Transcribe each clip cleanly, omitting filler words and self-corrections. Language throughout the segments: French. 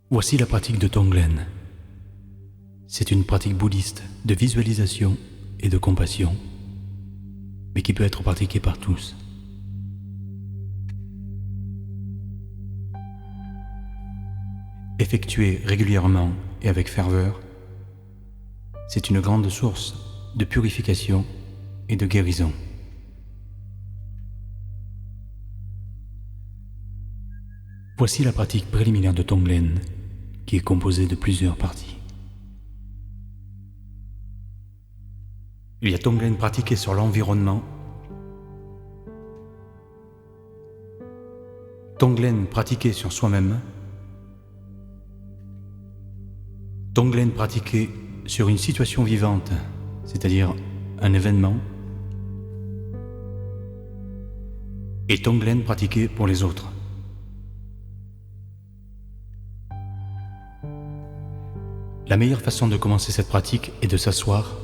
Voici la pratique de Tonglen. C'est une pratique bouddhiste de visualisation et de compassion, mais qui peut être pratiquée par tous. Effectuée régulièrement et avec ferveur, c'est une grande source de purification et de guérison. Voici la pratique préliminaire de Tonglen, qui est composée de plusieurs parties. Il y a Tonglen pratiqué sur l'environnement, Tonglen pratiqué sur soi-même, Tonglen pratiqué sur une situation vivante, c'est-à-dire un événement, et Tonglen pratiqué pour les autres. La meilleure façon de commencer cette pratique est de s'asseoir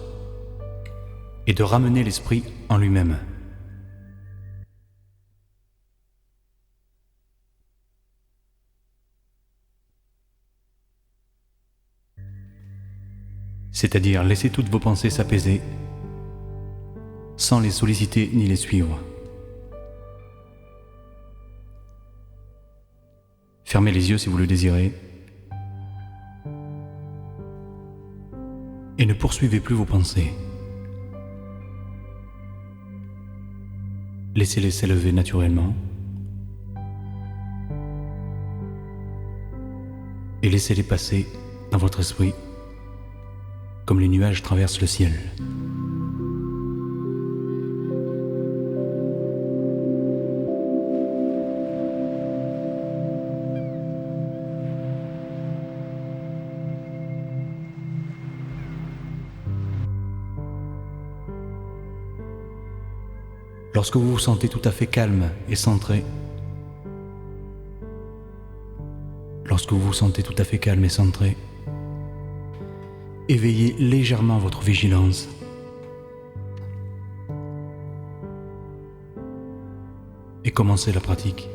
et de ramener l'esprit en lui-même. C'est-à-dire laisser toutes vos pensées s'apaiser sans les solliciter ni les suivre. Fermez les yeux si vous le désirez et ne poursuivez plus vos pensées. Laissez-les s'élever naturellement et laissez-les passer dans votre esprit comme les nuages traversent le ciel. Lorsque vous vous sentez tout à fait calme et centré, éveillez légèrement votre vigilance et commencez la pratique.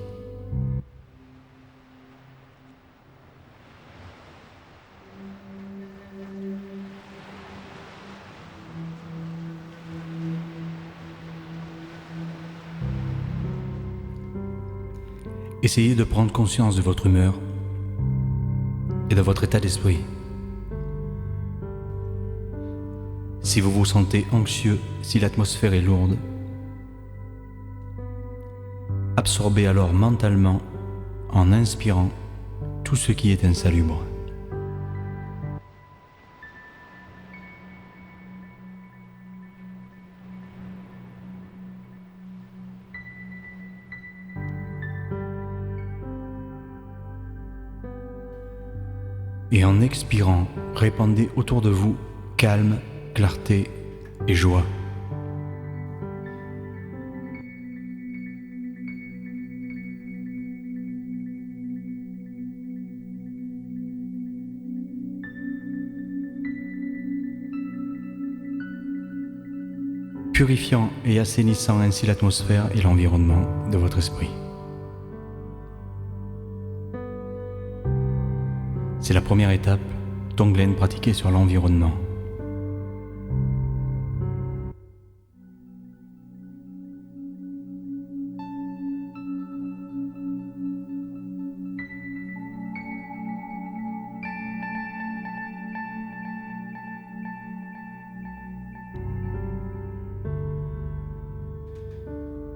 Essayez de prendre conscience de votre humeur et de votre état d'esprit. Si vous vous sentez anxieux, si l'atmosphère est lourde, absorbez alors mentalement, en inspirant, tout ce qui est insalubre. Et en expirant, répandez autour de vous calme, clarté et joie. Purifiant et assainissant ainsi l'atmosphère et l'environnement de votre esprit. C'est la première étape, Tonglen pratiqué sur l'environnement.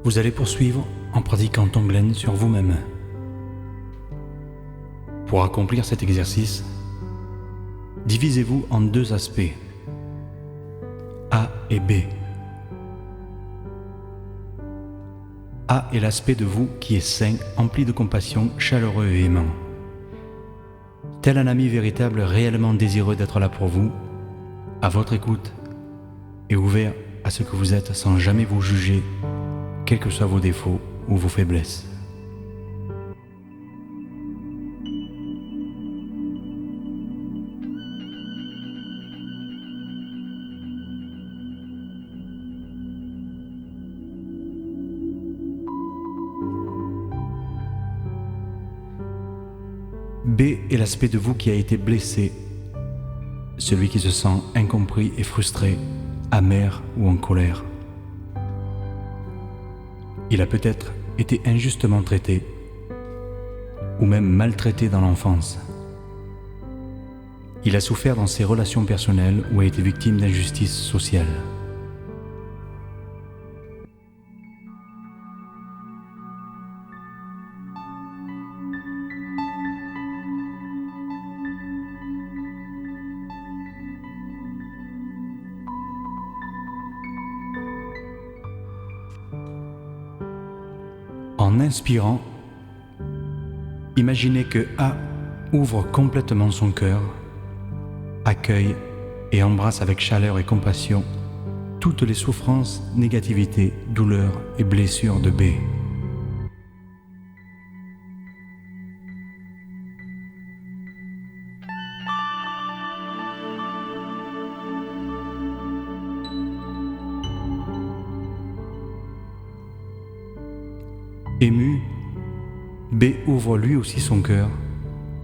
Vous allez poursuivre en pratiquant Tonglen sur vous-même. Pour accomplir cet exercice, divisez-vous en deux aspects, A et B. A est l'aspect de vous qui est sain, empli de compassion, chaleureux et aimant. Tel un ami véritable réellement désireux d'être là pour vous, à votre écoute et ouvert à ce que vous êtes sans jamais vous juger, quels que soient vos défauts ou vos faiblesses. B est l'aspect de vous qui a été blessé, celui qui se sent incompris et frustré, amer ou en colère. Il a peut-être été injustement traité, ou même maltraité dans l'enfance. Il a souffert dans ses relations personnelles ou a été victime d'injustice sociale. En inspirant, imaginez que A ouvre complètement son cœur, accueille et embrasse avec chaleur et compassion toutes les souffrances, négativités, douleurs et blessures de B. Ému, B ouvre lui aussi son cœur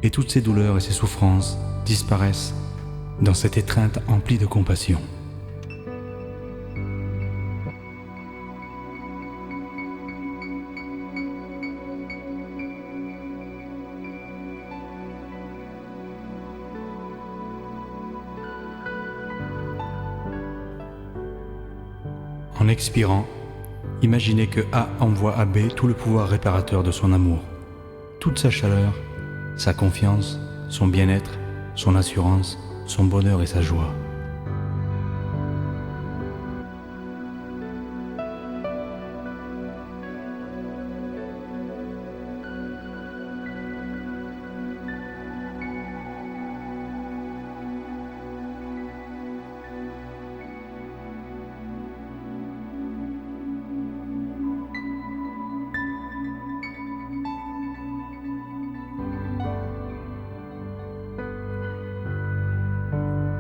et toutes ses douleurs et ses souffrances disparaissent dans cette étreinte emplie de compassion. En expirant, imaginez que A envoie à B tout le pouvoir réparateur de son amour, toute sa chaleur, sa confiance, son bien-être, son assurance, son bonheur et sa joie.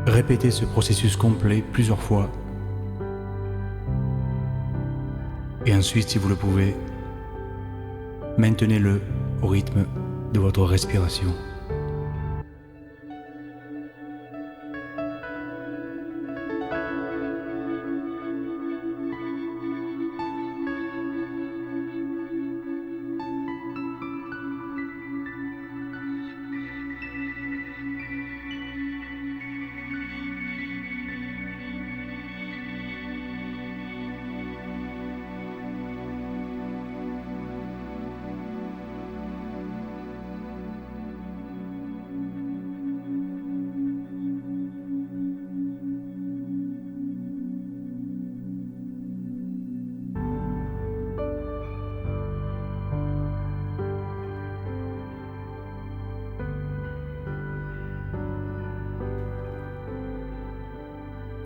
Répétez ce processus complet plusieurs fois. Et ensuite, si vous le pouvez, maintenez-le au rythme de votre respiration.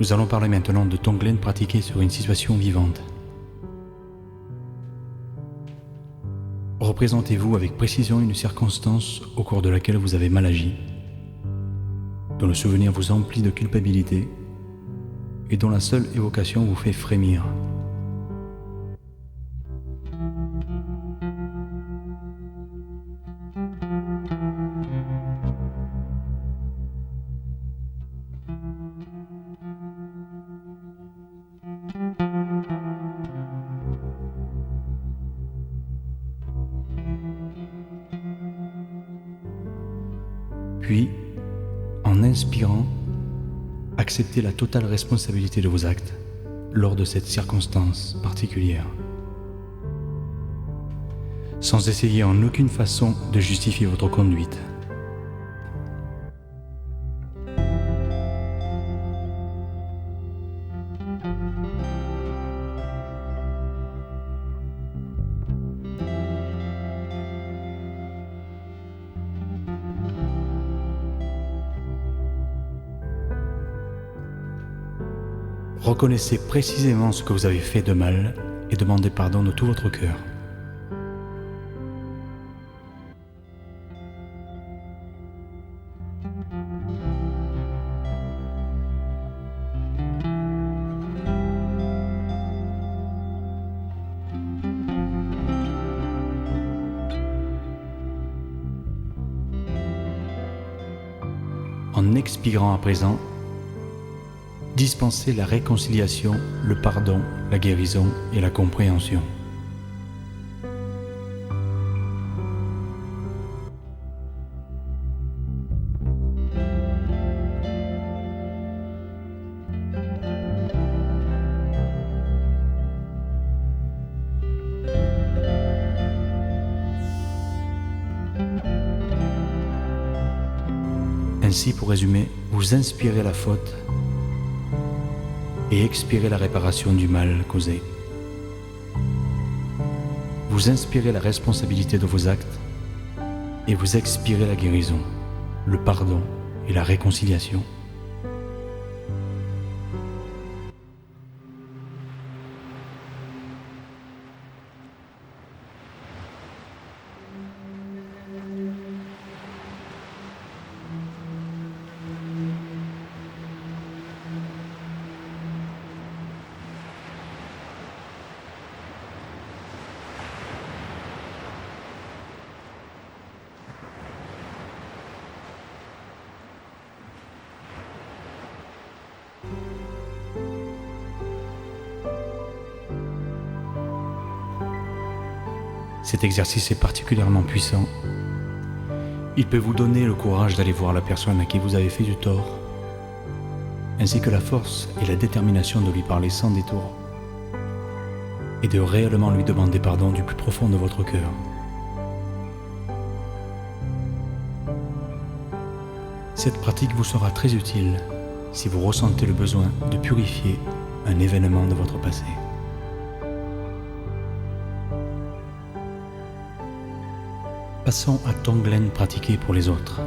Nous allons parler maintenant de Tonglen pratiqué sur une situation vivante. Représentez-vous avec précision une circonstance au cours de laquelle vous avez mal agi, dont le souvenir vous emplit de culpabilité et dont la seule évocation vous fait frémir. Puis, en inspirant, acceptez la totale responsabilité de vos actes lors de cette circonstance particulière, sans essayer en aucune façon de justifier votre conduite. Reconnaissez précisément ce que vous avez fait de mal et demandez pardon de tout votre cœur. en expirant à présent, dispensez la réconciliation, le pardon, la guérison et la compréhension. Ainsi, pour résumer, vous inspirez la faute et expirez la réparation du mal causé. Vous inspirez la responsabilité de vos actes et vous expirez la guérison, le pardon et la réconciliation. Cet exercice est particulièrement puissant. Il peut vous donner le courage d'aller voir la personne à qui vous avez fait du tort, ainsi que la force et la détermination de lui parler sans détour, et de réellement lui demander pardon du plus profond de votre cœur. Cette pratique vous sera très utile si vous ressentez le besoin de purifier un événement de votre passé. Passons à Tonglen pratiqué pour les autres.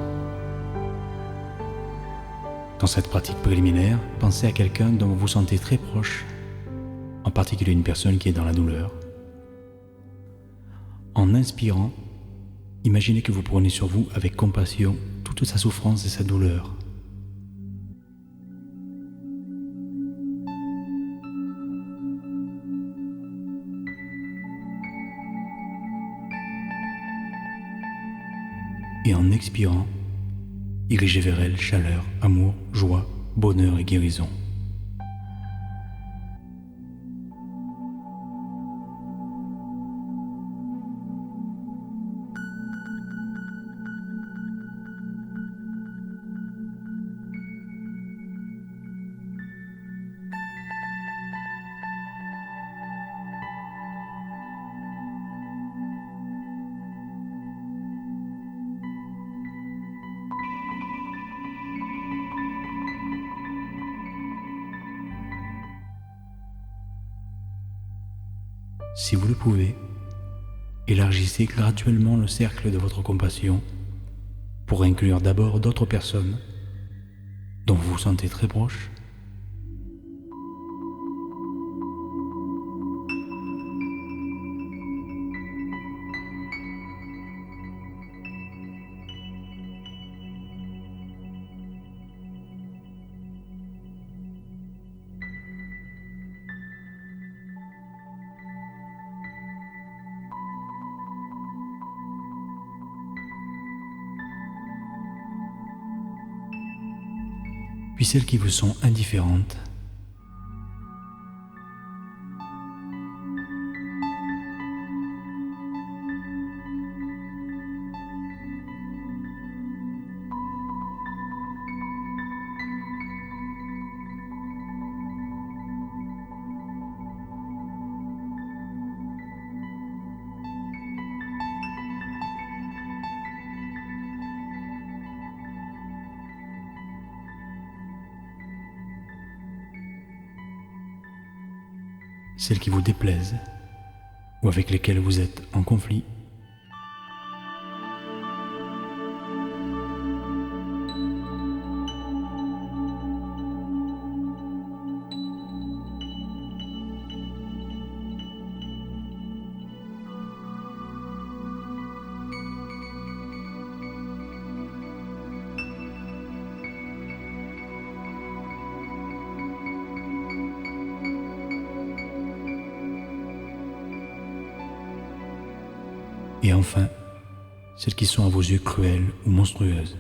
Dans cette pratique préliminaire, pensez à quelqu'un dont vous vous sentez très proche, en particulier une personne qui est dans la douleur. En inspirant, imaginez que vous prenez sur vous avec compassion toute sa souffrance et sa douleur. Et en expirant, dirigez vers elle chaleur, amour, joie, bonheur et guérison. Si vous le pouvez, élargissez graduellement le cercle de votre compassion pour inclure d'abord d'autres personnes dont vous vous sentez très proche. Puis celles qui vous sont indifférentes. Celles qui vous déplaisent ou avec lesquelles vous êtes en conflit. Et enfin, celles qui sont à vos yeux cruelles ou monstrueuses.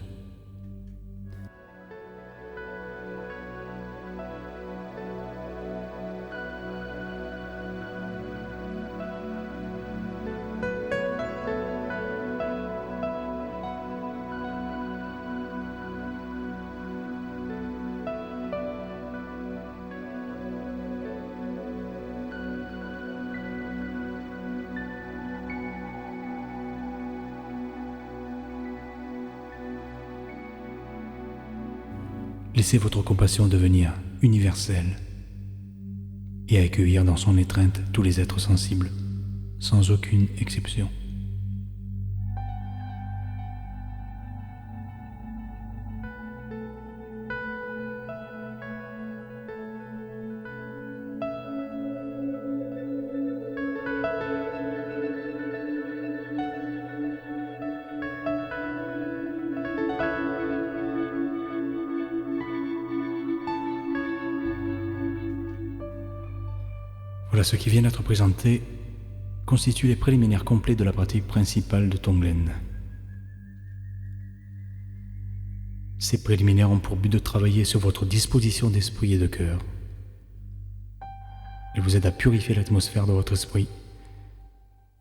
Laissez votre compassion devenir universelle et accueillir dans son étreinte tous les êtres sensibles, sans aucune exception. Voilà, ce qui vient d'être présenté constitue les préliminaires complets de la pratique principale de Tonglen. Ces préliminaires ont pour but de travailler sur votre disposition d'esprit et de cœur. Ils vous aident à purifier l'atmosphère de votre esprit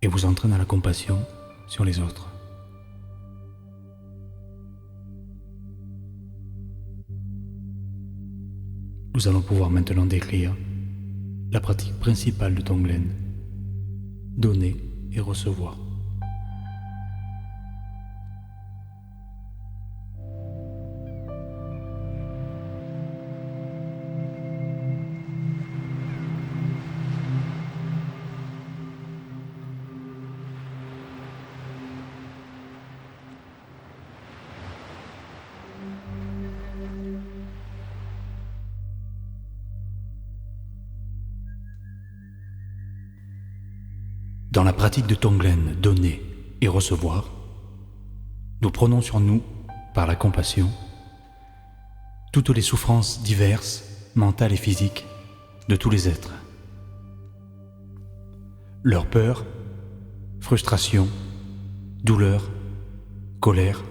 et vous entraînent à la compassion sur les autres. Nous allons pouvoir maintenant décrire la pratique principale de Tonglen, donner et recevoir. Dans la pratique de Tonglen, donner et recevoir, nous prenons sur nous, par la compassion, toutes les souffrances diverses, mentales et physiques, de tous les êtres. Leur peur, frustration, douleur, colère,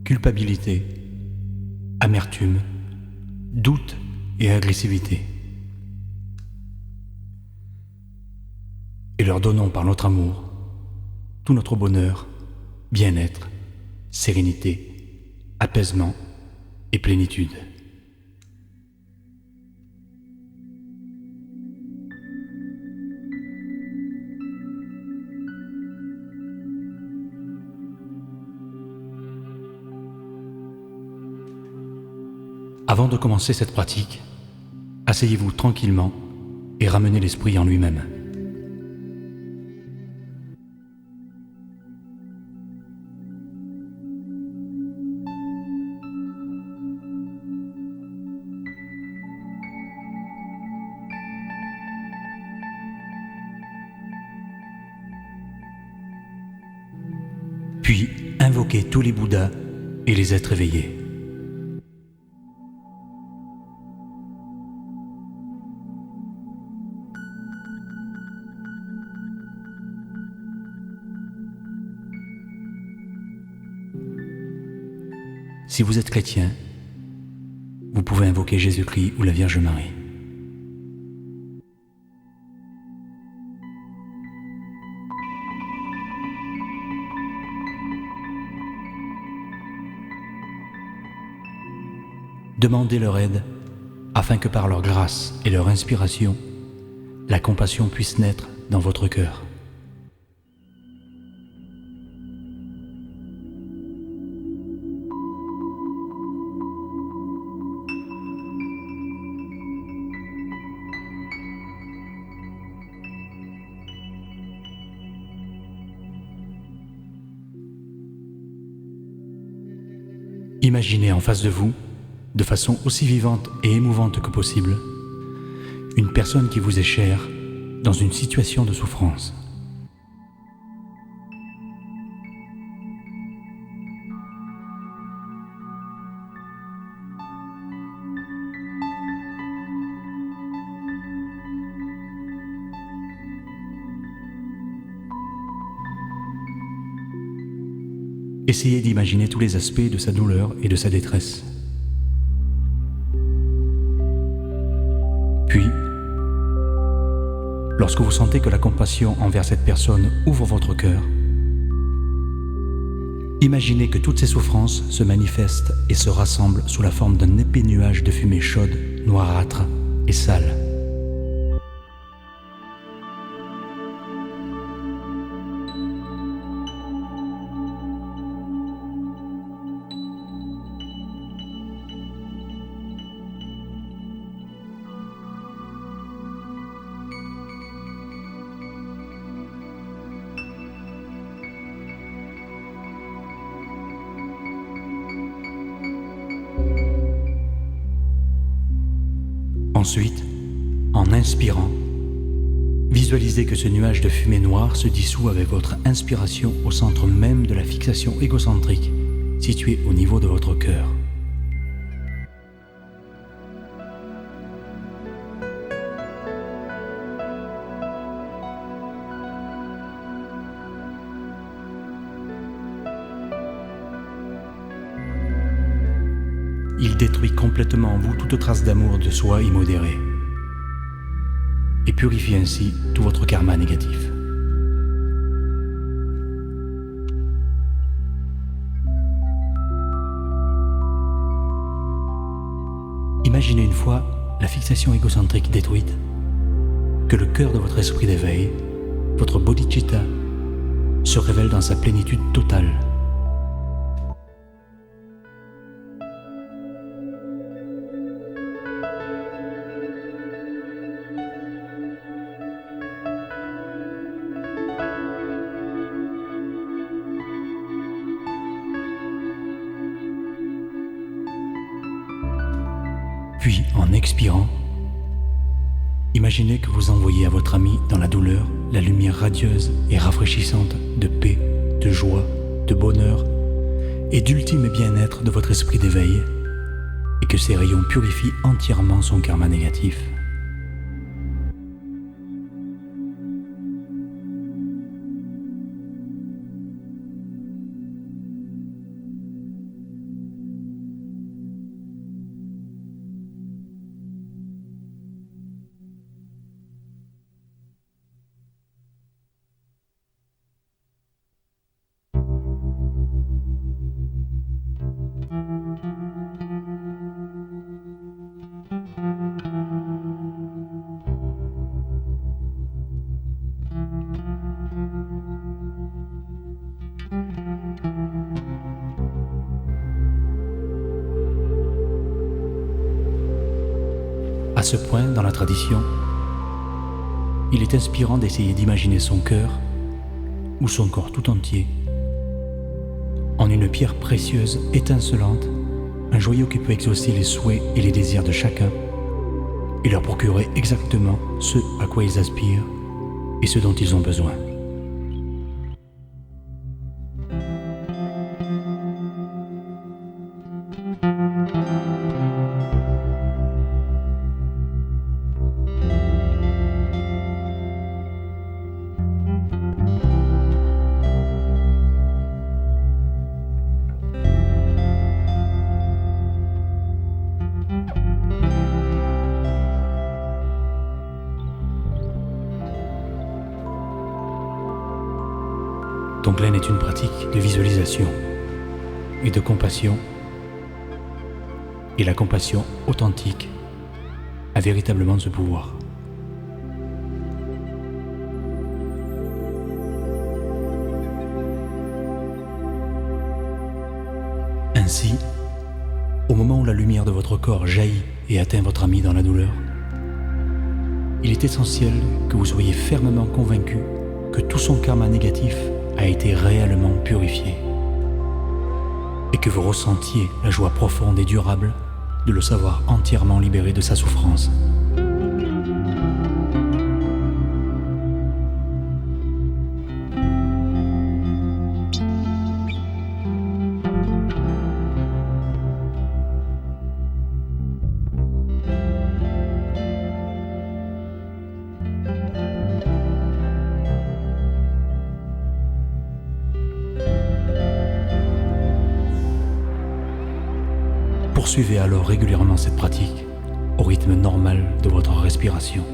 culpabilité, amertume, doute et agressivité. Et leur donnons par notre amour tout notre bonheur, bien-être, sérénité, apaisement et plénitude. Avant de commencer cette pratique, asseyez-vous tranquillement et ramenez l'esprit en lui-même. Puis invoquez tous les Bouddhas et les êtres éveillés. Si vous êtes chrétien, vous pouvez invoquer Jésus-Christ ou la Vierge Marie. Demandez leur aide afin que par leur grâce et leur inspiration, la compassion puisse naître dans votre cœur. Imaginez en face de vous, de façon aussi vivante et émouvante que possible, une personne qui vous est chère dans une situation de souffrance. Essayez d'imaginer tous les aspects de sa douleur et de sa détresse. Puis, lorsque vous sentez que la compassion envers cette personne ouvre votre cœur, imaginez que toutes ces souffrances se manifestent et se rassemblent sous la forme d'un épais nuage de fumée chaude, noirâtre et sale. Ensuite, en inspirant, visualisez que ce nuage de fumée noire se dissout avec votre inspiration au centre même de la fixation égocentrique, située au niveau de votre cœur. Il détruit complètement en vous toute trace d'amour de soi immodéré et purifie ainsi tout votre karma négatif. Imaginez une fois la fixation égocentrique détruite, que le cœur de votre esprit d'éveil, votre bodhicitta, se révèle dans sa plénitude totale. Puis, en expirant, imaginez que vous envoyez à votre ami dans la douleur la lumière radieuse et rafraîchissante de paix, de joie, de bonheur et d'ultime bien-être de votre esprit d'éveil, et que ces rayons purifient entièrement son karma négatif. À ce point, dans la tradition, il est inspirant d'essayer d'imaginer son cœur ou son corps tout entier en une pierre précieuse étincelante, un joyau qui peut exaucer les souhaits et les désirs de chacun et leur procurer exactement ce à quoi ils aspirent et ce dont ils ont besoin. Tonglen est une pratique de visualisation et de compassion, et la compassion authentique a véritablement ce pouvoir. Ainsi, au moment où la lumière de votre corps jaillit et atteint votre ami dans la douleur, il est essentiel que vous soyez fermement convaincu que tout son karma négatif a été réellement purifié et que vous ressentiez la joie profonde et durable de le savoir entièrement libéré de sa souffrance. Poursuivez alors régulièrement cette pratique au rythme normal de votre respiration.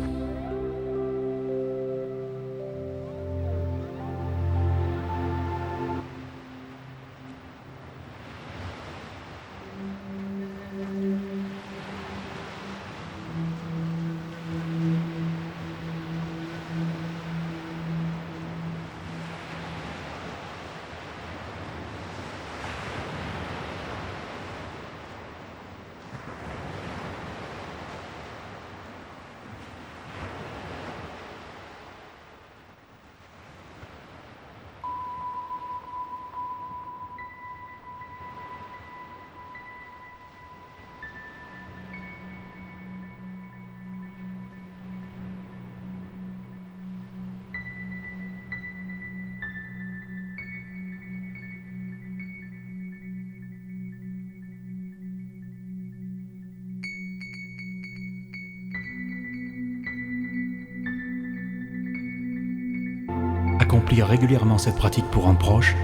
accomplir régulièrement cette pratique pour un proche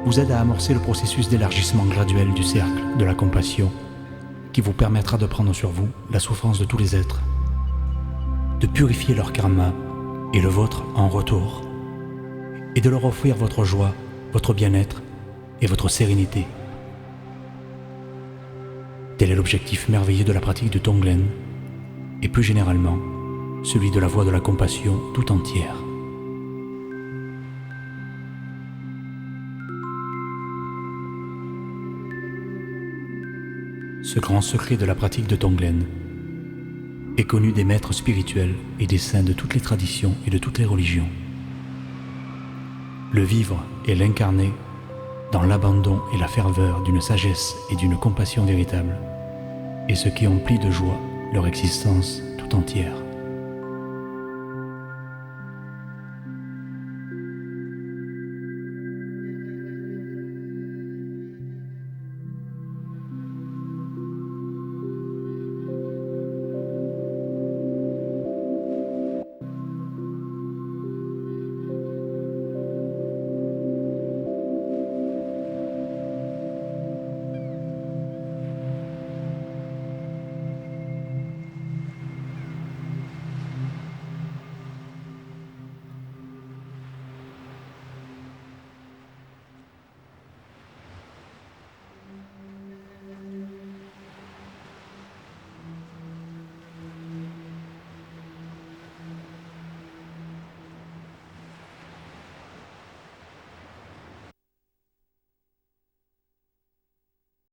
vous aide à amorcer le processus d'élargissement graduel du cercle de la compassion qui vous permettra de prendre sur vous la souffrance de tous les êtres, de purifier leur karma et le vôtre en retour, et de leur offrir votre joie, votre bien-être et votre sérénité. Tel est l'objectif merveilleux de la pratique de Tonglen, et plus généralement, celui de la voie de la compassion tout entière. Ce grand secret de la pratique de Tonglen est connu des maîtres spirituels et des saints de toutes les traditions et de toutes les religions. Le vivre et l'incarner dans l'abandon et la ferveur d'une sagesse et d'une compassion véritable est ce qui emplit de joie leur existence tout entière.